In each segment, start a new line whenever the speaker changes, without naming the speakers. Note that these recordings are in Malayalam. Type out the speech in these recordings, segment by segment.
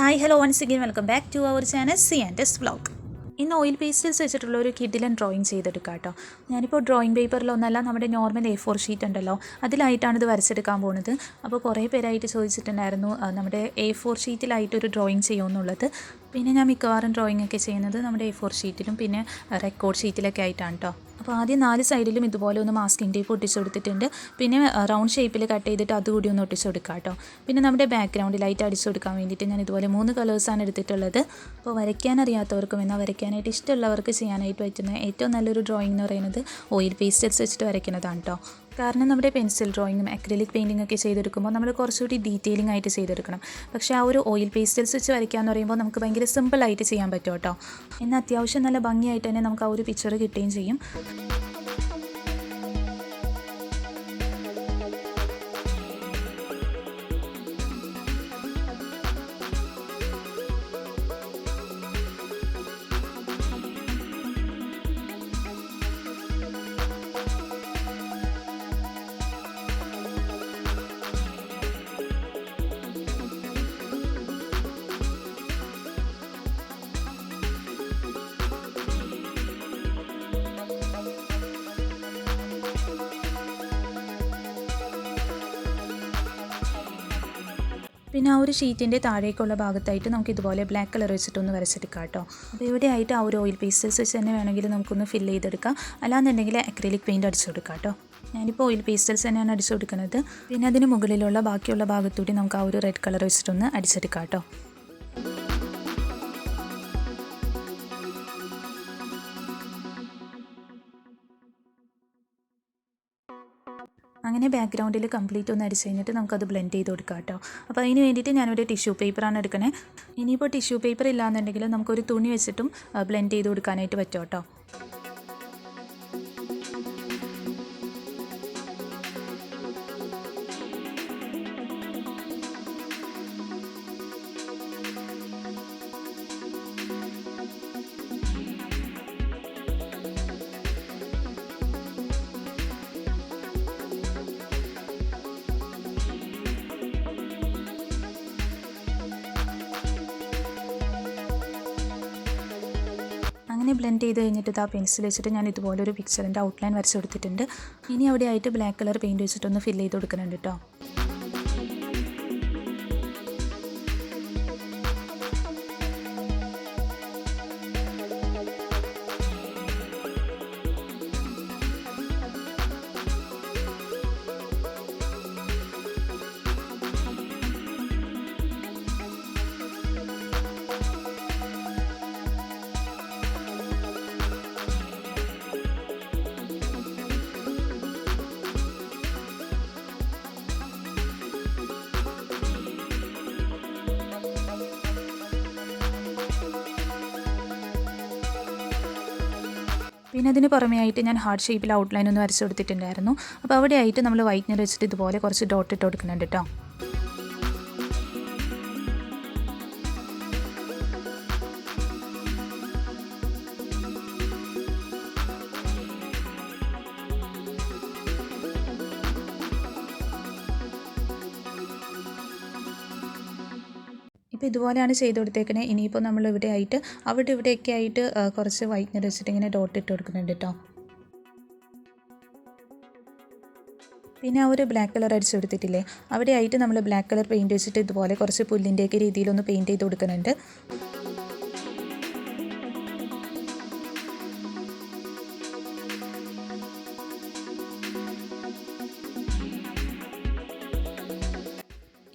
Hi, hello, once again welcome back to our channel c&svlog. ഇന്ന് ഓയിൽ പേസ്റ്റൽസ് വെച്ചിട്ടുള്ള ഒരു കിഡിലൻ ഡ്രോയിങ് ചെയ്തെടുക്കാം കേട്ടോ. ഞാനിപ്പോൾ ഡ്രോയിങ് പേപ്പറിലൊന്നല്ല നമ്മുടെ നോർമൽ A4 ഷീറ്റ് ഉണ്ടല്ലോ, അതിലായിട്ടാണ് ഇത് വരച്ചെടുക്കാൻ പോകുന്നത്. അപ്പോൾ കുറേ പേരായിട്ട് ചോദിച്ചിട്ടുണ്ടായിരുന്നു നമ്മുടെ A4 ഷീറ്റിലായിട്ടൊരു ഡ്രോയിങ് ചെയ്യുമെന്നുള്ളത്. പിന്നെ ഞാൻ മിക്കവാറും ഡ്രോയിങ് ഒക്കെ ചെയ്യുന്നത് നമ്മുടെ A4 ഷീറ്റിലും പിന്നെ റെക്കോർഡ് ഷീറ്റിലൊക്കെ ആയിട്ടാണ് കേട്ടോ. അപ്പോൾ ആദ്യം 4 സൈഡിലും ഇതുപോലെ ഒന്ന് മാസ്കിംഗ് ടേപ്പ് ഒട്ടിച്ച് കൊടുത്തിട്ടുണ്ട്. പിന്നെ റൗണ്ട് ഷേപ്പിൽ കട്ട് ചെയ്തിട്ട് അതുകൂടി ഒന്ന് ഒട്ടിച്ച് കൊടുക്കുക കേട്ടോ. പിന്നെ നമ്മുടെ ബാക്ക്ഗ്രൗണ്ട് ലൈറ്റ് അടിച്ചു കൊടുക്കാൻ വേണ്ടിയിട്ട് ഞാൻ ഇതുപോലെ 3 കളേഴ്സാണ് എടുത്തിട്ടുള്ളത്. അപ്പോൾ വരയ്ക്കാൻ അറിയാത്തവർക്കും എന്നാൽ വരയ്ക്കാനായിട്ട് ഇഷ്ടമുള്ളവർക്ക് ചെയ്യാനായിട്ട് പറ്റുന്ന ഏറ്റവും നല്ലൊരു ഡ്രോയിങ് എന്ന് പറയുന്നത് ഓയിൽ പേസ്റ്റൽസ് വെച്ചിട്ട് വരയ്ക്കുന്നതാണ് കേട്ടോ. കാരണം നമ്മുടെ പെൻസിൽ ഡ്രോയിങ്ങും അക്രിലിക് പെയിൻറ്റിംഗ് ഒക്കെ ചെയ്തെടുക്കുമ്പോൾ നമ്മൾ കുറച്ചുകൂടി ഡീറ്റെയിലിംഗ് ആയിട്ട് ചെയ്തെടുക്കണം. പക്ഷേ ആ ഒരു ഓയിൽ പേസ്റ്റൽസ് വെച്ച് വരയ്ക്കാമെന്ന് പറയുമ്പോൾ നമുക്ക് ഭയങ്കര സിമ്പിളായിട്ട് ചെയ്യാൻ പറ്റും കേട്ടോ. എന്നാൽ അത്യാവശ്യം നല്ല ഭംഗിയായിട്ട് തന്നെ നമുക്ക് ആ ഒരു പിക്ചർ കിട്ടുകയും ചെയ്യും. പിന്നെ ആ ഒരു ഷീറ്റിൻ്റെ താഴേക്കുള്ള ഭാഗത്തായിട്ട് നമുക്ക് ഇതുപോലെ ബ്ലാക്ക് കളർ വെച്ചിട്ടൊന്ന് വരച്ചെടുക്കാം കേട്ടോ. അപ്പോൾ ഇവിടെയായിട്ട് ആ ഒരു ഓയിൽ പേസ്റ്റൽസ് വെച്ച് തന്നെ വേണമെങ്കിൽ നമുക്കൊന്ന് ഫില്ല് ചെയ്തെടുക്കാം. അല്ലാന്നുണ്ടെങ്കിൽ അക്രിലിക് പെയിൻറ്റ് അടിച്ചു കൊടുക്കാം കേട്ടോ. ഞാനിപ്പോൾ ഓയിൽ പേസ്റ്റൽസ് തന്നെയാണ് അടിച്ചു കൊടുക്കുന്നത്. പിന്നെ അതിന് മുകളിലുള്ള ബാക്കിയുള്ള ഭാഗത്തൂടി നമുക്ക് ആ ഒരു റെഡ് കളർ വെച്ചിട്ടൊന്ന് അടിച്ചെടുക്കാം കേട്ടോ. അങ്ങനെ ബാക്ക്ഗ്രൗണ്ടിൽ കംപ്ലീറ്റ് ഒന്ന് അടിച്ച് കഴിഞ്ഞിട്ട് നമുക്കത് ബ്ലെൻഡ് ചെയ്ത് കൊടുക്കാം കേട്ടോ. അപ്പോൾ അതിന് വേണ്ടിയിട്ട് ഞാനൊരു ടിഷ്യൂ പേപ്പറാണ് എടുക്കണേ. ഇനിയിപ്പോൾ ടിഷ്യൂ പേപ്പർ ഇല്ലാന്നുണ്ടെങ്കിൽ നമുക്കൊരു തുണി വെച്ചിട്ടും ബ്ലെൻഡ് ചെയ്ത് കൊടുക്കാനായിട്ട് പറ്റും കേട്ടോ. അങ്ങനെ ബ്ലെൻഡ് ചെയ്ത് കഴിഞ്ഞിട്ട് ആ പെൻസിൽ വെച്ചിട്ട് ഞാൻ ഇതുപോലെ ഒരു പിക്ചറിൻ്റെ ഔട്ട്ലൈൻ വരച്ച് കൊടുത്തിട്ടുണ്ട്. ഇനി അവിടെ ആയിട്ട് ബ്ലാക്ക് കളർ പെയിൻറ്റ് വെച്ചിട്ടൊന്ന് ഫില്ല് ചെയ്ത് കൊടുക്കുന്നുണ്ട് കേട്ടോ. പിന്നെ അതിന് പുറമേ ആയിട്ട് ഞാൻ ഹാർട്ട് ഷേപ്പിൽ ഔട്ട്ലൈൻ ഒന്ന് വരച്ച് കൊടുത്തിട്ടുണ്ടായിരുന്നു. അപ്പോൾ അവിടെ ആയിട്ട് നമ്മൾ വൈറ്റ്നർ വെച്ചിട്ട് ഇതുപോലെ കുറച്ച് ഡോട്ട് ഇട്ട് കൊടുക്കുന്നുണ്ട് കേട്ടോ. ഇപ്പോൾ ഇതുപോലെയാണ് ചെയ്ത് കൊടുത്തേക്കണേ. ഇനിയിപ്പോൾ നമ്മൾ ഇവിടെ ആയിട്ട് അവിടെ ഇവിടെയൊക്കെ ആയിട്ട് കുറച്ച് വൈറ്റ്നർ വെച്ചിട്ട് ഇങ്ങനെ ഡോട്ട് ഇട്ട് കൊടുക്കുന്നുണ്ട് കേട്ടോ. പിന്നെ ആ ഒരു ബ്ലാക്ക് കളർ അടിച്ചു കൊടുത്തിട്ടില്ലേ, അവിടെ ആയിട്ട് നമ്മൾ ബ്ലാക്ക് കളർ പെയിൻറ്റ് വെച്ചിട്ട് ഇതുപോലെ കുറച്ച് പുല്ലിൻ്റെയൊക്കെ രീതിയിലൊന്ന് പെയിൻറ്റ് ചെയ്ത് കൊടുക്കുന്നുണ്ട്.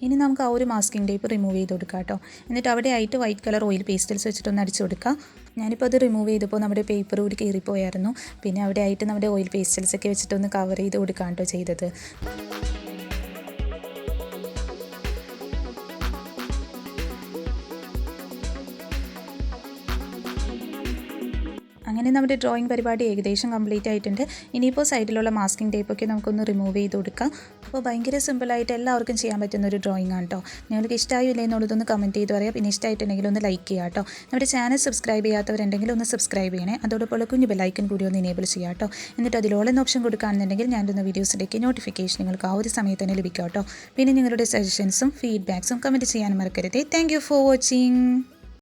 ഇനി നമുക്ക് ആ ഒരു മാസ്കിംഗ് ടേപ്പ് റിമൂവ് ചെയ്ത് കൊടുക്കാം കേട്ടോ. എന്നിട്ട് അവിടെ ആയിട്ട് വൈറ്റ് കളർ ഓയിൽ പേസ്റ്റൽസ് വെച്ചിട്ടൊന്ന് അടിച്ചു കൊടുക്കുക. ഞാനിപ്പോൾ അത് റിമൂവ് ചെയ്തപ്പോൾ നമ്മുടെ പേപ്പർ കൂടി കീറിപ്പോയായിരുന്നു. പിന്നെ അവിടെ ആയിട്ട് നമ്മുടെ ഓയിൽ പേസ്റ്റൽസ് ഒക്കെ വെച്ചിട്ടൊന്ന് കവർ ചെയ്ത് കൊടുക്കാം കേട്ടോ ചെയ്തത്. അങ്ങനെ അങ്ങനെ നമ്മുടെ ഡ്രോയിങ് പരിപാടി ഏകദേശം കംപ്ലീറ്റ് ആയിട്ടുണ്ട്. ഇനിയിപ്പോൾ സൈഡിലുള്ള മാസ്കിംഗ് ടേപ്പൊക്കെ നമുക്കൊന്ന് റിമൂവ് ചെയ്ത് കൊടുക്കാം. അപ്പോൾ ഭയങ്കര സിമ്പിളായിട്ട് എല്ലാവർക്കും ചെയ്യാൻ പറ്റുന്ന ഒരു ഡ്രോയിങ് ആണ് കേട്ടോ. നിങ്ങൾക്ക് ഇഷ്ടമായില്ലേ എന്നുള്ളതൊന്ന് കമൻറ്റ് ചെയ്ത് പറയാം. പിന്നെ ഇഷ്ടമായിട്ടുണ്ടെങ്കിൽ ഒന്ന് ലൈക്ക് ചെയ്യുക കേട്ടോ. നമ്മുടെ ചാനൽ സബ്സ്ക്രൈബ് ചെയ്യാത്തവരുണ്ടെങ്കിൽ ഒന്ന് സബ്സ്ക്രൈബ് ചെയ്യണേ. അതോടൊപ്പം കുഞ്ഞു ബെല്ലൈക്കൺ കൂടി ഒന്ന് എനേബിൾ ചെയ്യുക കേട്ടോ. എന്നിട്ട് അതിലോളെന്ന ഓപ്ഷൻ കൊടുക്കുകയാണെന്നുണ്ടെങ്കിൽ ഞാനിടുന്ന വീഡിയോസിലേക്ക് നോട്ടിഫിക്കേഷൻ നിങ്ങൾക്ക് ആ ഒരു സമയത്ത് തന്നെ ലഭിക്കും കേട്ടോ. പിന്നെ നിങ്ങളുടെ സജഷൻസും ഫീഡ്ബാക്സും കമൻറ്റ് ചെയ്യാൻ മറക്കരുത്. Thank you for watching.